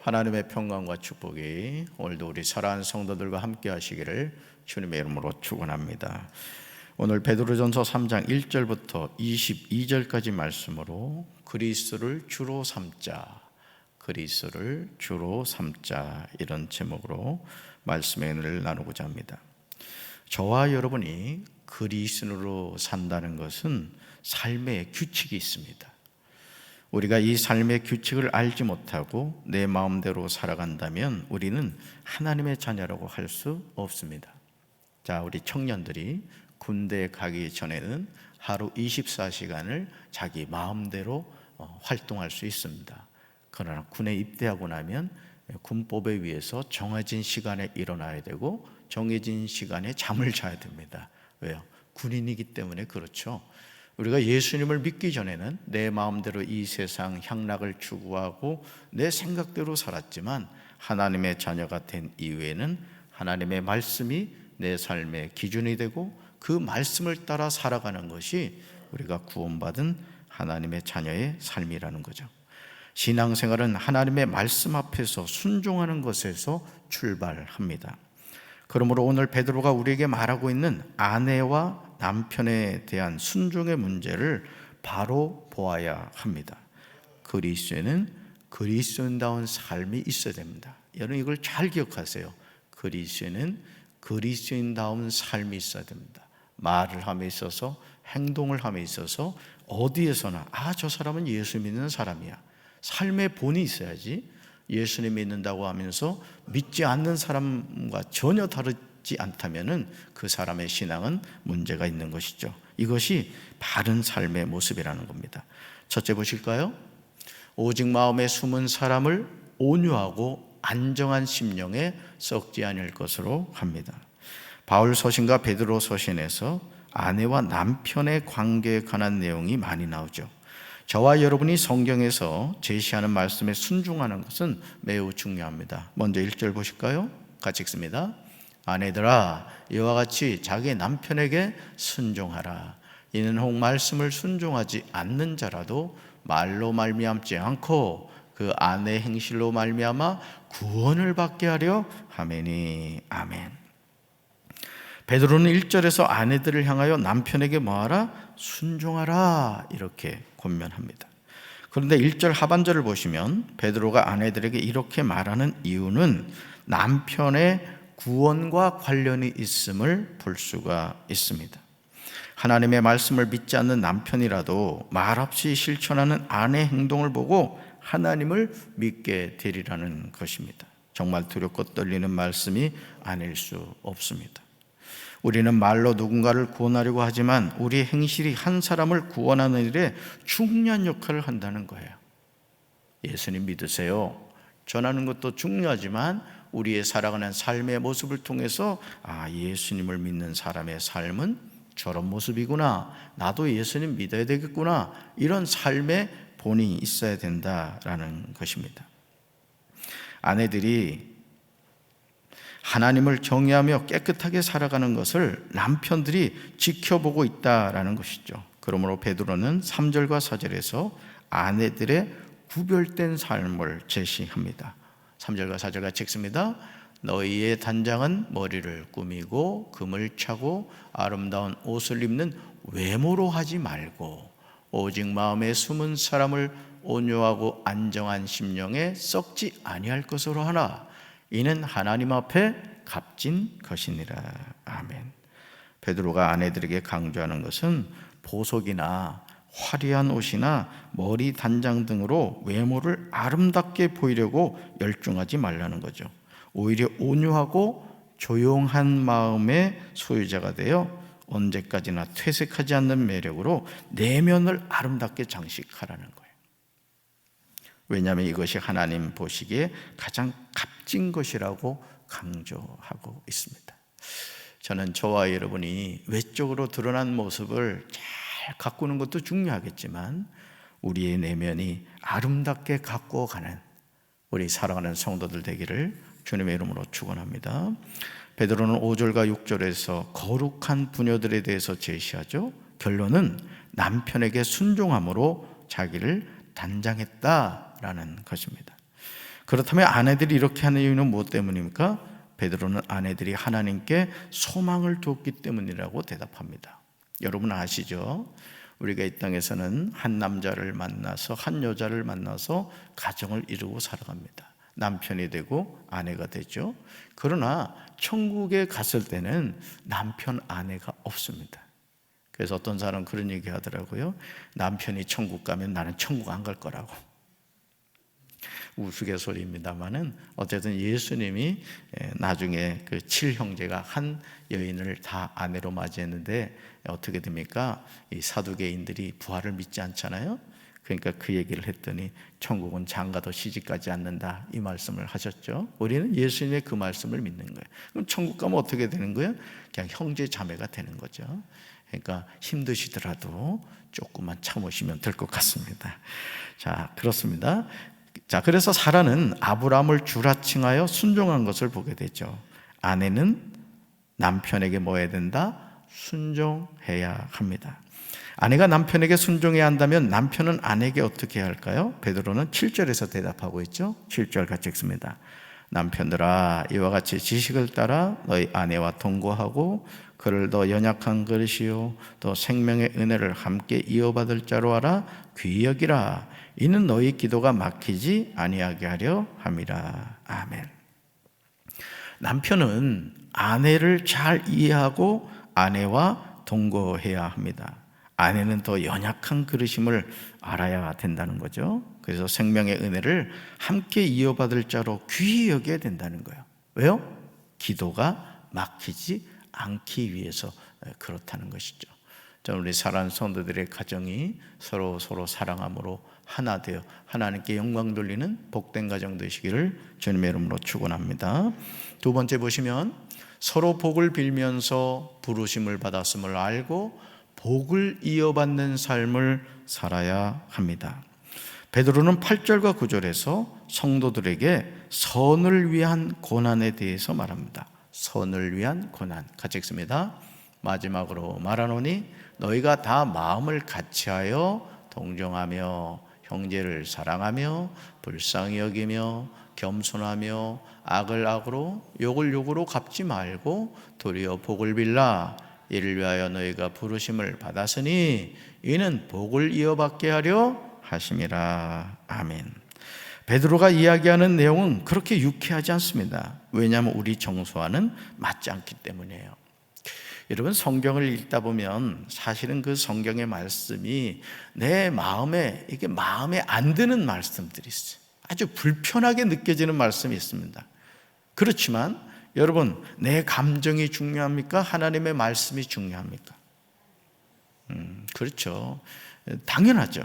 하나님의 평강과 축복이 오늘도 우리 사랑하는 성도들과 함께 하시기를 주님의 이름으로 축원합니다. 오늘 베드로전서 3장 1절부터 22절까지 말씀으로 그리스도를 주로 삼자, 그리스도를 주로 삼자, 이런 제목으로 말씀의 은혜를 나누고자 합니다. 저와 여러분이 그리스도로 산다는 것은 삶의 규칙이 있습니다. 우리가 이 삶의 규칙을 알지 못하고 내 마음대로 살아간다면 우리는 하나님의 자녀라고 할 수 없습니다. 자, 우리 청년들이 군대에 가기 전에는 하루 24시간을 자기 마음대로 활동할 수 있습니다. 그러나 군에 입대하고 나면 군법에 의해서 정해진 시간에 일어나야 되고 정해진 시간에 잠을 자야 됩니다. 왜요? 군인이기 때문에 그렇죠. 우리가 예수님을 믿기 전에는 내 마음대로 이 세상 향락을 추구하고 내 생각대로 살았지만 하나님의 자녀가 된 이후에는 하나님의 말씀이 내 삶의 기준이 되고 그 말씀을 따라 살아가는 것이 우리가 구원받은 하나님의 자녀의 삶이라는 거죠. 신앙생활은 하나님의 말씀 앞에서 순종하는 것에서 출발합니다. 그러므로 오늘 베드로가 우리에게 말하고 있는 아내와 남편에 대한 순종의 문제를 바로 보아야 합니다. 그리스도인은 그리스도인다운 삶이 있어야 됩니다. 여러분 이걸 잘 기억하세요. 그리스도인은 그리스도인다운 삶이 있어야 됩니다. 말을 함에 있어서, 행동을 함에 있어서 어디에서나 저 사람은 예수 믿는 사람이야. 삶의 본이 있어야지. 예수님 믿는다고 하면서 믿지 않는 사람과 전혀 다르지 않다면 그 사람의 신앙은 문제가 있는 것이죠. 이것이 바른 삶의 모습이라는 겁니다. 첫째 보실까요? 오직 마음에 숨은 사람을 온유하고 안정한 심령에 썩지 않을 것으로 합니다. 바울 서신과 베드로 서신에서 아내와 남편의 관계에 관한 내용이 많이 나오죠. 저와 여러분이 성경에서 제시하는 말씀에 순종하는 것은 매우 중요합니다. 먼저 1절 보실까요? 같이 읽습니다. 아내들아 이와 같이 자기 남편에게 순종하라. 이는 혹 말씀을 순종하지 않는 자라도 말로 말미암지 않고 그 아내 행실로 말미암아 구원을 받게 하려 하매니 아멘. 베드로는 1절에서 아내들을 향하여 남편에게 뭐하라? 순종하라 이렇게 권면합니다. 그런데 1절 하반절을 보시면 베드로가 아내들에게 이렇게 말하는 이유는 남편의 구원과 관련이 있음을 볼 수가 있습니다. 하나님의 말씀을 믿지 않는 남편이라도 말없이 실천하는 아내의 행동을 보고 하나님을 믿게 되리라는 것입니다. 정말 두렵고 떨리는 말씀이 아닐 수 없습니다. 우리는 말로 누군가를 구원하려고 하지만 우리의 행실이 한 사람을 구원하는 일에 중요한 역할을 한다는 거예요. 예수님 믿으세요. 전하는 것도 중요하지만 우리의 살아가는 삶의 모습을 통해서 예수님을 믿는 사람의 삶은 저런 모습이구나. 나도 예수님 믿어야 되겠구나. 이런 삶의 본이 있어야 된다라는 것입니다. 아내들이 하나님을 경외하며 깨끗하게 살아가는 것을 남편들이 지켜보고 있다라는 것이죠. 그러므로 베드로는 3절과 4절에서 아내들의 구별된 삶을 제시합니다. 3절과 4절 같이 읽습니다. 너희의 단장은 머리를 꾸미고 금을 차고 아름다운 옷을 입는 외모로 하지 말고 오직 마음에 숨은 사람을 온유하고 안정한 심령에 썩지 아니할 것으로 하나 이는 하나님 앞에 값진 것이니라. 아멘. 베드로가 아내들에게 강조하는 것은 보석이나 화려한 옷이나 머리 단장 등으로 외모를 아름답게 보이려고 열중하지 말라는 거죠. 오히려 온유하고 조용한 마음의 소유자가 되어 언제까지나 퇴색하지 않는 매력으로 내면을 아름답게 장식하라는 거예요. 왜냐하면 이것이 하나님 보시기에 가장 값진 것이라고 강조하고 있습니다. 저는 저와 여러분이 외적으로 드러난 모습을 잘 가꾸는 것도 중요하겠지만 우리의 내면이 아름답게 가꾸어가는 우리 사랑하는 성도들 되기를 주님의 이름으로 축원합니다. 베드로는 5절과 6절에서 거룩한 부녀들에 대해서 제시하죠. 결론은 남편에게 순종함으로 자기를 단장했다라는 것입니다. 그렇다면 아내들이 이렇게 하는 이유는 무엇 때문입니까? 베드로는 아내들이 하나님께 소망을 두었기 때문이라고 대답합니다. 여러분 아시죠? 우리가 이 땅에서는 한 남자를 만나서 한 여자를 만나서 가정을 이루고 살아갑니다. 남편이 되고 아내가 되죠. 그러나 천국에 갔을 때는 남편 아내가 없습니다. 그래서 어떤 사람은 그런 얘기 하더라고요. 남편이 천국 가면 나는 천국 안 갈 거라고. 우스갯소리입니다만은 어쨌든 예수님이 나중에 그 7형제가 한 여인을 다 아내로 맞이했는데 어떻게 됩니까? 이 사두개인들이 부활을 믿지 않잖아요. 그러니까 그 얘기를 했더니 천국은 장가도 시집가지 않는다, 이 말씀을 하셨죠. 우리는 예수님의 그 말씀을 믿는 거예요. 그럼 천국 가면 어떻게 되는 거예요? 그냥 형제 자매가 되는 거죠. 그러니까 힘드시더라도 조금만 참으시면 될 것 같습니다. 자, 그렇습니다. 자, 그래서 사라는 아브라함을 주라칭하여 순종한 것을 보게 되죠. 아내는 남편에게 뭐 해야 된다? 순종해야 합니다. 아내가 남편에게 순종해야 한다면 남편은 아내에게 어떻게 해야 할까요? 베드로는 7절에서 대답하고 있죠. 7절 같이 읽습니다. 남편들아, 이와 같이 지식을 따라 너희 아내와 동거하고 그를 더 연약한 그릇이요 더 생명의 은혜를 함께 이어받을 자로 알아 귀히 여기라. 이는 너희 기도가 막히지 아니하게 하려 함이라. 아멘. 남편은 아내를 잘 이해하고 아내와 동거해야 합니다. 아내는 더 연약한 그릇임을 알아야 된다는 거죠. 그래서 생명의 은혜를 함께 이어받을 자로 귀히 여겨야 된다는 거예요. 왜요? 기도가 막히지 않기 위해서 그렇다는 것이죠. 저는 우리 사랑하는 성도들의 가정이 서로 사랑함으로 하나 되어 하나님께 영광 돌리는 복된 가정 되시기를 주님의 이름으로 축원합니다. 두 번째 보시면 서로 복을 빌면서 부르심을 받았음을 알고 복을 이어받는 삶을 살아야 합니다. 베드로는 8절과 9절에서 성도들에게 선을 위한 고난에 대해서 말합니다. 선을 위한 고난, 같이 읽습니다. 마지막으로 말하노니 너희가 다 마음을 같이하여 동정하며 형제를 사랑하며 불쌍히 여기며 겸손하며 악을 악으로 욕을 욕으로 갚지 말고 도리어 복을 빌라. 이를 위하여 너희가 부르심을 받았으니 이는 복을 이어받게 하려 하심이라. 아멘. 베드로가 이야기하는 내용은 그렇게 유쾌하지 않습니다. 왜냐하면 우리 정서와는 맞지 않기 때문이에요. 여러분, 성경을 읽다 보면 사실은 그 성경의 말씀이 내 마음에 이게 마음에 안 드는 말씀들이 있어요. 아주 불편하게 느껴지는 말씀이 있습니다. 그렇지만 여러분, 내 감정이 중요합니까? 하나님의 말씀이 중요합니까? 그렇죠. 당연하죠.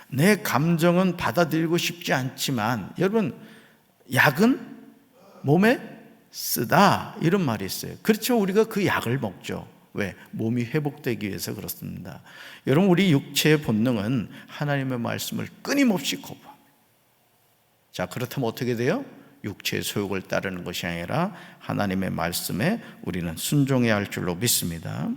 내 감정은 받아들이고 싶지 않지만 여러분, 약은 몸에 쓰다, 이런 말이 있어요. 그렇죠. 우리가 그 약을 먹죠. 왜? 몸이 회복되기 위해서 그렇습니다. 여러분, 우리 육체의 본능은 하나님의 말씀을 끊임없이 거부합니다. 자, 그렇다면 어떻게 돼요? 육체의 소욕을 따르는 것이 아니라 하나님의 말씀에 우리는 순종해야 할 줄로 믿습니다.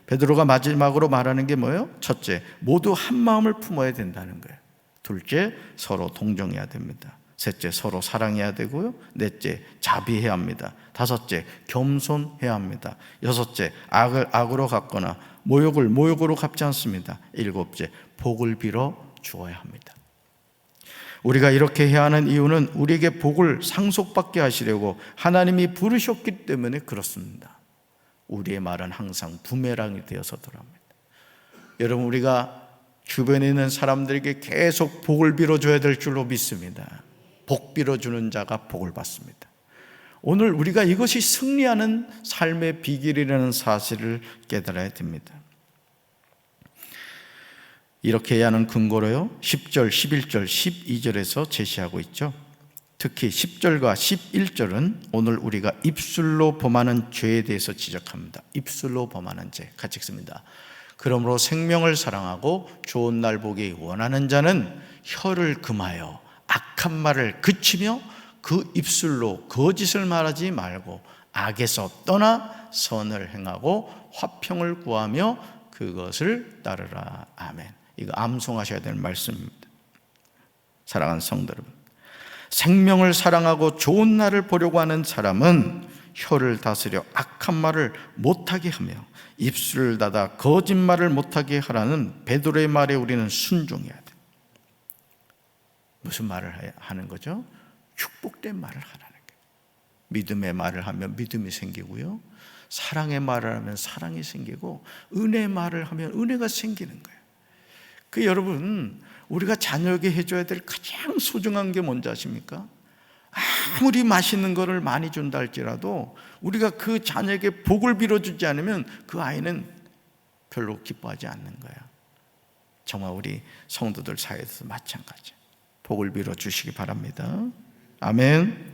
베드로가 마지막으로 말하는 게 뭐예요? 첫째, 모두 한 마음을 품어야 된다는 거예요. 둘째, 서로 동정해야 됩니다. 셋째, 서로 사랑해야 되고요. 넷째, 자비해야 합니다. 다섯째, 겸손해야 합니다. 여섯째, 악을 악으로 갚거나 모욕을 모욕으로 갚지 않습니다. 일곱째, 복을 빌어 주어야 합니다. 우리가 이렇게 해야 하는 이유는 우리에게 복을 상속받게 하시려고 하나님이 부르셨기 때문에 그렇습니다. 우리의 말은 항상 부메랑이 되어서 돌아옵니다. 여러분, 우리가 주변에 있는 사람들에게 계속 복을 빌어줘야 될 줄로 믿습니다. 복 빌어주는 자가 복을 받습니다. 오늘 우리가 이것이 승리하는 삶의 비결이라는 사실을 깨달아야 됩니다. 이렇게 해야 하는 근거로요, 10절, 11절, 12절에서 제시하고 있죠. 특히 10절과 11절은 오늘 우리가 입술로 범하는 죄에 대해서 지적합니다. 입술로 범하는 죄, 같이 읽습니다. 그러므로 생명을 사랑하고 좋은 날 보기 원하는 자는 혀를 금하여 악한 말을 그치며 그 입술로 거짓을 말하지 말고 악에서 떠나 선을 행하고 화평을 구하며 그것을 따르라. 아멘. 이거 암송하셔야 되는 말씀입니다. 사랑하는 성도 여러분, 생명을 사랑하고 좋은 날을 보려고 하는 사람은 혀를 다스려 악한 말을 못하게 하며 입술을 닫아 거짓말을 못하게 하라는 베드로의 말에 우리는 순종해야 돼. 무슨 말을 하는 거죠? 축복된 말을 하라는 거예요. 믿음의 말을 하면 믿음이 생기고요, 사랑의 말을 하면 사랑이 생기고, 은혜의 말을 하면 은혜가 생기는 거예요. 여러분, 우리가 자녀에게 해줘야 될 가장 소중한 게 뭔지 아십니까? 아무리 맛있는 거를 많이 준다 할지라도 우리가 그 자녀에게 복을 빌어주지 않으면 그 아이는 별로 기뻐하지 않는 거야. 정말 우리 성도들 사이에서 마찬가지. 복을 빌어주시기 바랍니다. 아멘.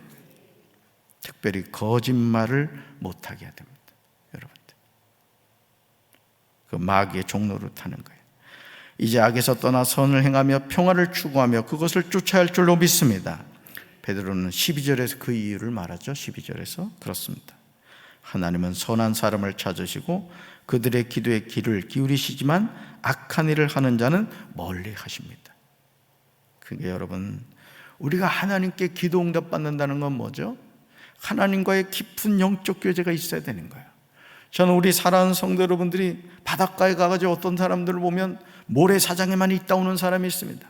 특별히 거짓말을 못하게 해야 됩니다. 여러분들, 그 마귀의 종로를 타는 거예요. 이제 악에서 떠나 선을 행하며 평화를 추구하며 그것을 쫓아야 할 줄로 믿습니다. 베드로는 12절에서 그 이유를 말하죠. 12절에서 그렇습니다. 하나님은 선한 사람을 찾으시고 그들의 기도에 귀를 기울이시지만 악한 일을 하는 자는 멀리 하십니다. 그게 여러분, 우리가 하나님께 기도 응답 받는다는 건 뭐죠? 하나님과의 깊은 영적 교제가 있어야 되는 거예요. 저는 우리 사랑하는 성도 여러분들이 바닷가에 가가지고 어떤 사람들을 보면 모래사장에만 있다 오는 사람이 있습니다.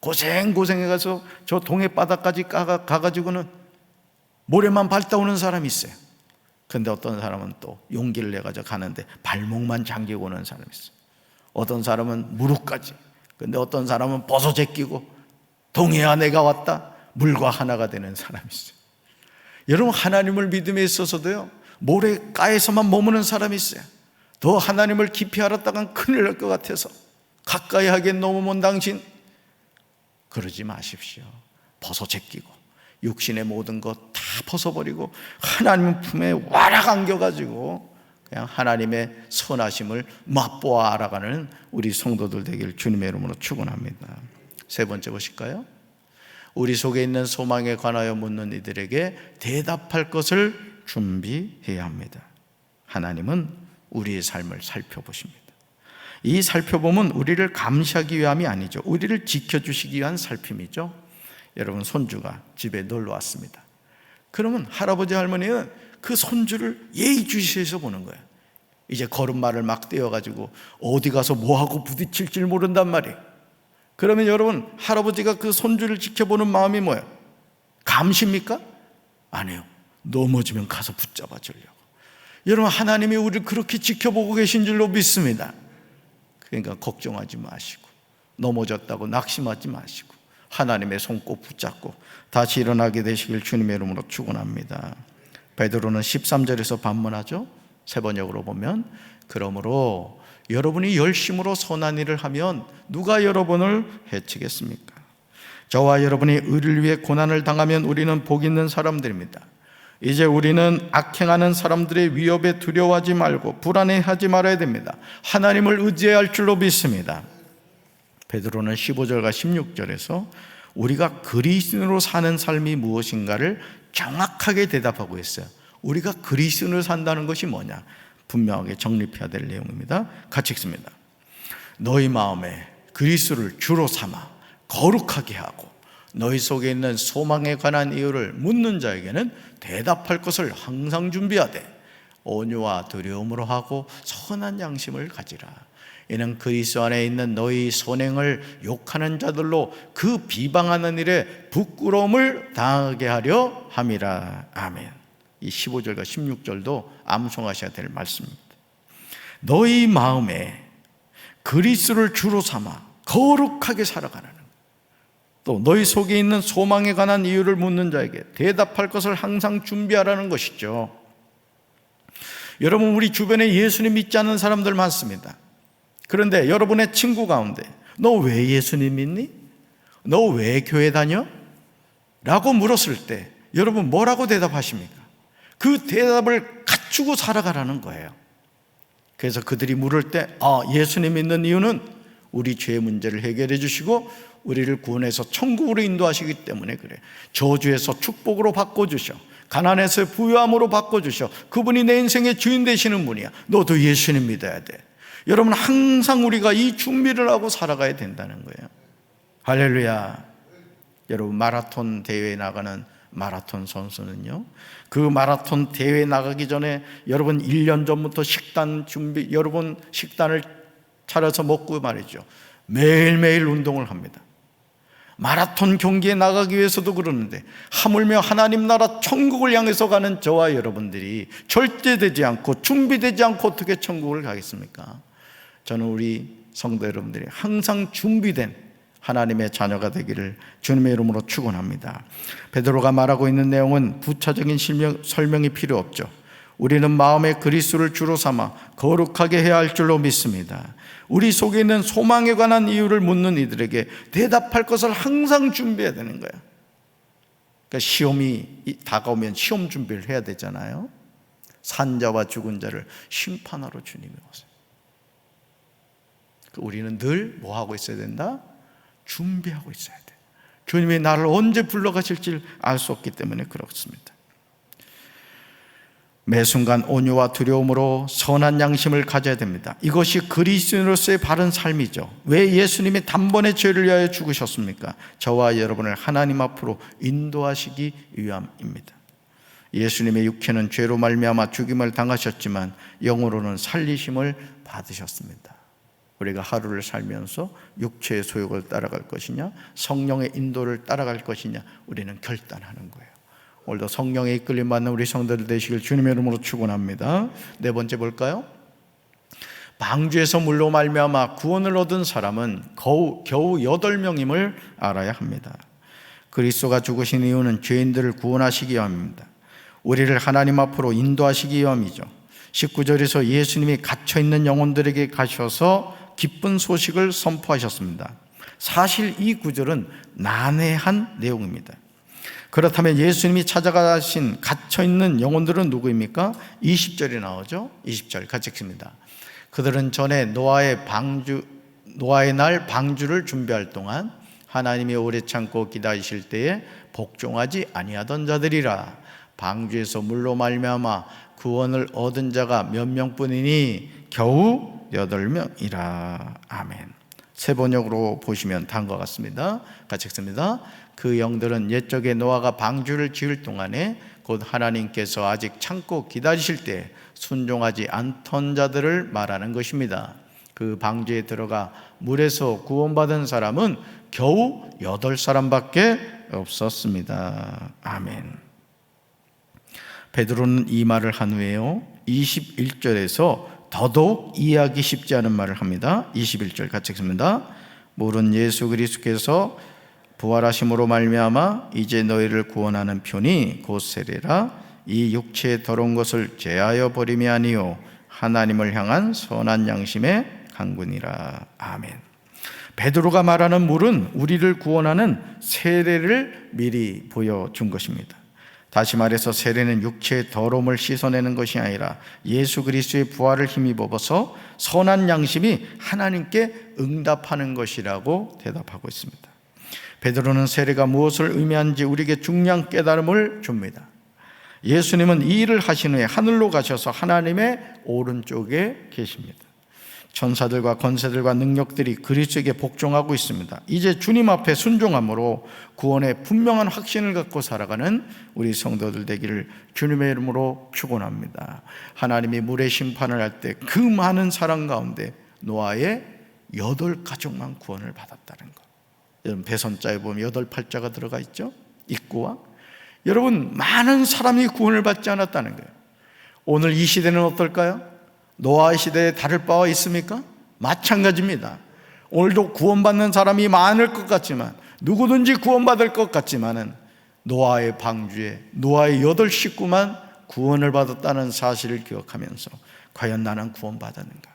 고생해 가서 저 동해 바다까지 가가지고는 모래만 밟다 오는 사람이 있어요. 근데 어떤 사람은 또 용기를 내가지고 가는데 발목만 잠기고 오는 사람이 있어요. 어떤 사람은 무릎까지. 근데 어떤 사람은 벗어 제끼고 동해야 내가 왔다, 물과 하나가 되는 사람이 있어요. 여러분, 하나님을 믿음에 있어서도요, 모래가에서만 머무는 사람이 있어요. 더 하나님을 깊이 알았다간 큰일 날 것 같아서 가까이 하기엔 너무 먼 당신, 그러지 마십시오. 벗어 제끼고 육신의 모든 것 다 벗어버리고 하나님 품에 와락 안겨가지고 그냥 하나님의 선하심을 맛보아 알아가는 우리 성도들 되길 주님의 이름으로 축원합니다. 세 번째 보실까요? 우리 속에 있는 소망에 관하여 묻는 이들에게 대답할 것을 준비해야 합니다. 하나님은 우리의 삶을 살펴보십니다. 이 살펴봄은 우리를 감시하기 위함이 아니죠. 우리를 지켜주시기 위한 살핌이죠. 여러분, 손주가 집에 놀러 왔습니다. 그러면 할아버지 할머니는 그 손주를 예의주시해서 보는 거예요. 이제 걸음마를 막 떼어가지고 어디 가서 뭐하고 부딪힐지 모른단 말이에요. 그러면 여러분, 할아버지가 그 손주를 지켜보는 마음이 뭐예요? 감시입니까? 아니에요. 넘어지면 가서 붙잡아 주려고. 여러분, 하나님이 우리를 그렇게 지켜보고 계신 줄로 믿습니다. 그러니까 걱정하지 마시고, 넘어졌다고 낙심하지 마시고, 하나님의 손 꼭 붙잡고 다시 일어나게 되시길 주님의 이름으로 축원합니다. 베드로는 13절에서 반문하죠. 세 번역으로 보면, 그러므로 여러분이 열심으로 선한 일을 하면 누가 여러분을 해치겠습니까? 저와 여러분이 의를 위해 고난을 당하면 우리는 복 있는 사람들입니다. 이제 우리는 악행하는 사람들의 위협에 두려워하지 말고 불안해하지 말아야 됩니다. 하나님을 의지해야 할 줄로 믿습니다. 베드로는 15절과 16절에서 우리가 그리스도인으로 사는 삶이 무엇인가를 정확하게 대답하고 있어요. 우리가 그리스도인으로 산다는 것이 뭐냐? 분명하게 정립해야 될 내용입니다. 같이 읽습니다. 너희 마음에 그리스도를 주로 삼아 거룩하게 하고 너희 속에 있는 소망에 관한 이유를 묻는 자에게는 대답할 것을 항상 준비하되 온유와 두려움으로 하고 선한 양심을 가지라. 이는 그리스도 안에 있는 너희 선행을 욕하는 자들로 그 비방하는 일에 부끄러움을 당하게 하려 함이라. 아멘. 이 15절과 16절도 암송하셔야 될 말씀입니다. 너희 마음에 그리스도를 주로 삼아 거룩하게 살아가라는, 또 너희 속에 있는 소망에 관한 이유를 묻는 자에게 대답할 것을 항상 준비하라는 것이죠. 여러분, 우리 주변에 예수님 믿지 않는 사람들 많습니다. 그런데 여러분의 친구 가운데 너 왜 예수님 믿니? 너 왜 교회 다녀? 라고 물었을 때 여러분 뭐라고 대답하십니까? 그 대답을 갖추고 살아가라는 거예요. 그래서 그들이 물을 때 예수님 믿는 이유는 우리 죄의 문제를 해결해 주시고 우리를 구원해서 천국으로 인도하시기 때문에 그래. 저주에서 축복으로 바꿔주셔, 가난에서 부유함으로 바꿔주셔. 그분이 내 인생의 주인 되시는 분이야. 너도 예수님 믿어야 돼. 여러분, 항상 우리가 이 준비를 하고 살아가야 된다는 거예요. 할렐루야. 여러분, 마라톤 대회에 나가는 마라톤 선수는요, 그 마라톤 대회 나가기 전에 여러분 1년 전부터 식단 준비, 여러분 식단을 차려서 먹고 말이죠, 매일매일 운동을 합니다. 마라톤 경기에 나가기 위해서도 그러는데, 하물며 하나님 나라 천국을 향해서 가는 저와 여러분들이 절제되지 않고 준비되지 않고 어떻게 천국을 가겠습니까? 저는 우리 성도 여러분들이 항상 준비된 하나님의 자녀가 되기를 주님의 이름으로 축원합니다. 베드로가 말하고 있는 내용은 부차적인 설명이 필요 없죠. 우리는 마음에 그리스도를 주로 삼아 거룩하게 해야 할 줄로 믿습니다. 우리 속에 있는 소망에 관한 이유를 묻는 이들에게 대답할 것을 항상 준비해야 되는 거예요. 그러니까 시험이 다가오면 시험 준비를 해야 되잖아요. 산자와 죽은 자를 심판하러 주님이 오세요. 우리는 늘 뭐 하고 있어야 된다? 준비하고 있어야 돼. 주님이 나를 언제 불러가실지 알 수 없기 때문에 그렇습니다. 매 순간 온유와 두려움으로 선한 양심을 가져야 됩니다. 이것이 그리스도인으로서의 바른 삶이죠. 왜 예수님이 단번에 죄를 위하여 죽으셨습니까? 저와 여러분을 하나님 앞으로 인도하시기 위함입니다. 예수님의 육체는 죄로 말미암아 죽임을 당하셨지만 영으로는 살리심을 받으셨습니다. 우리가 하루를 살면서 육체의 소욕을 따라갈 것이냐, 성령의 인도를 따라갈 것이냐, 우리는 결단하는 거예요. 오늘도 성령의 이끌림 받는 우리 성도들 되시길 주님의 이름으로 축원합니다. 네 번째 볼까요? 방주에서 물로 말미암아 구원을 얻은 사람은 겨우 8명임을 알아야 합니다. 그리스도가 죽으신 이유는 죄인들을 구원하시기 위함입니다. 우리를 하나님 앞으로 인도하시기 위함이죠. 19절에서 예수님이 갇혀있는 영혼들에게 가셔서 기쁜 소식을 선포하셨습니다. 사실 이 구절은 난해한 내용입니다. 그렇다면 예수님이 찾아가신 갇혀있는 영혼들은 누구입니까? 20절에 나오죠. 20절 같이 읽습니다. 그들은 전에 노아의 날 방주를 준비할 동안 하나님이 오래 참고 기다리실 때에 복종하지 아니하던 자들이라. 방주에서 물로 말미암아 구원을 얻은 자가 몇 명뿐이니 겨우 8명이라. 아멘. 새 번역으로 보시면 다음과 같습니다. 같이 읽습니다. 그 영들은 옛적에 노아가 방주를 지을 동안에 곧 하나님께서 아직 참고 기다리실 때 순종하지 않던 자들을 말하는 것입니다. 그 방주에 들어가 물에서 구원받은 사람은 겨우 8사람밖에 없었습니다. 아멘. 베드로는 이 말을 한 후에요, 21절에서 더더욱 이해하기 쉽지 않은 말을 합니다. 21절 같이 읽습니다. 물은 예수 그리스도께서 부활하심으로 말미암아 이제 너희를 구원하는 편이 곧 세례라. 이 육체의 더러운 것을 제하여 버림이 아니요 하나님을 향한 선한 양심의 강군이라. 아멘. 베드로가 말하는 물은 우리를 구원하는 세례를 미리 보여준 것입니다. 다시 말해서 세례는 육체의 더러움을 씻어내는 것이 아니라 예수 그리스도의 부활을 힘입어서 선한 양심이 하나님께 응답하는 것이라고 대답하고 있습니다. 베드로는 세례가 무엇을 의미하는지 우리에게 중요한 깨달음을 줍니다. 예수님은 이 일을 하신 후에 하늘로 가셔서 하나님의 오른쪽에 계십니다. 천사들과 권세들과 능력들이 그리스도에게 복종하고 있습니다. 이제 주님 앞에 순종함으로 구원의 분명한 확신을 갖고 살아가는 우리 성도들 되기를 주님의 이름으로 축원합니다. 하나님이 물의 심판을 할 때 그 많은 사람 가운데 노아의 8가족만 구원을 받았다는 것. 여러분, 배선자에 보면 8팔자가 들어가 있죠. 입구와 여러분, 많은 사람이 구원을 받지 않았다는 거예요. 오늘 이 시대는 어떨까요? 노아의 시대에 다를 바와 있습니까? 마찬가지입니다. 오늘도 구원받는 사람이 많을 것 같지만, 누구든지 구원받을 것 같지만은 노아의 방주에 노아의 8 식구만 구원을 받았다는 사실을 기억하면서 과연 나는 구원받았는가?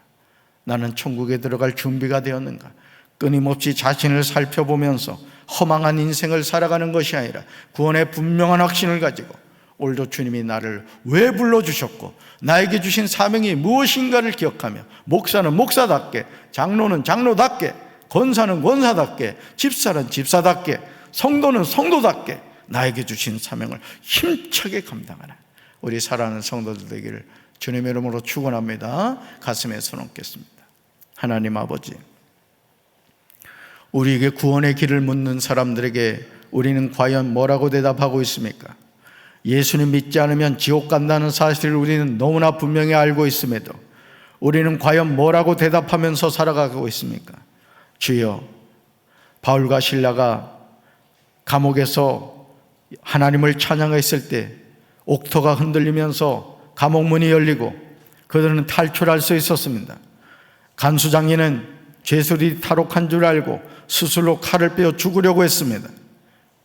나는 천국에 들어갈 준비가 되었는가? 끊임없이 자신을 살펴보면서 허망한 인생을 살아가는 것이 아니라 구원의 분명한 확신을 가지고 오늘도 주님이 나를 왜 불러주셨고 나에게 주신 사명이 무엇인가를 기억하며, 목사는 목사답게, 장로는 장로답게, 권사는 권사답게, 집사는 집사답게, 성도는 성도답게 나에게 주신 사명을 힘차게 감당하는 우리 사랑하는 성도들 되기를 주님의 이름으로 축원합니다. 가슴에 손 얹겠습니다. 하나님 아버지, 우리에게 구원의 길을 묻는 사람들에게 우리는 과연 뭐라고 대답하고 있습니까? 예수님 믿지 않으면 지옥 간다는 사실을 우리는 너무나 분명히 알고 있음에도 우리는 과연 뭐라고 대답하면서 살아가고 있습니까? 주여, 바울과 실라가 감옥에서 하나님을 찬양했을 때 옥토가 흔들리면서 감옥문이 열리고 그들은 탈출할 수 있었습니다. 간수장인은 죄수들이 탈옥한 줄 알고 스스로 칼을 빼어 죽으려고 했습니다.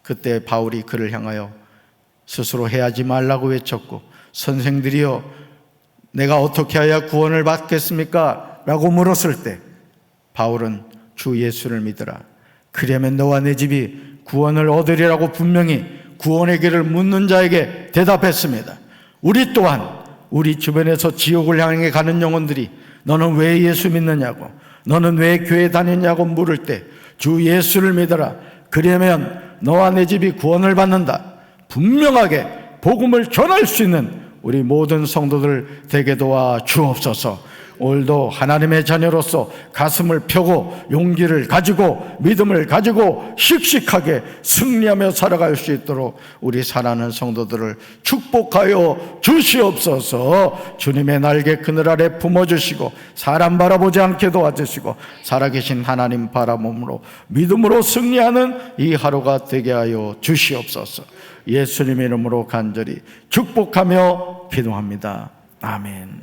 그때 바울이 그를 향하여 스스로 해하지 말라고 외쳤고, 선생들이여 내가 어떻게 해야 구원을 받겠습니까? 라고 물었을 때 바울은 주 예수를 믿으라, 그러면 너와 내 집이 구원을 얻으리라고 분명히 구원의 길을 묻는 자에게 대답했습니다. 우리 또한 우리 주변에서 지옥을 향해 가는 영혼들이 너는 왜 예수 믿느냐고, 너는 왜 교회 다니냐고 물을 때 주 예수를 믿어라, 그러면 너와 내 집이 구원을 받는다, 분명하게 복음을 전할 수 있는 우리 모든 성도들 되게 도와 주옵소서. 오늘도 하나님의 자녀로서 가슴을 펴고 용기를 가지고 믿음을 가지고 씩씩하게 승리하며 살아갈 수 있도록 우리 사랑하는 성도들을 축복하여 주시옵소서. 주님의 날개 그늘 아래 품어주시고 사람 바라보지 않게 도와주시고 살아계신 하나님 바라봄으로 믿음으로 승리하는 이 하루가 되게 하여 주시옵소서. 예수님의 이름으로 간절히 축복하며 기도합니다. 아멘.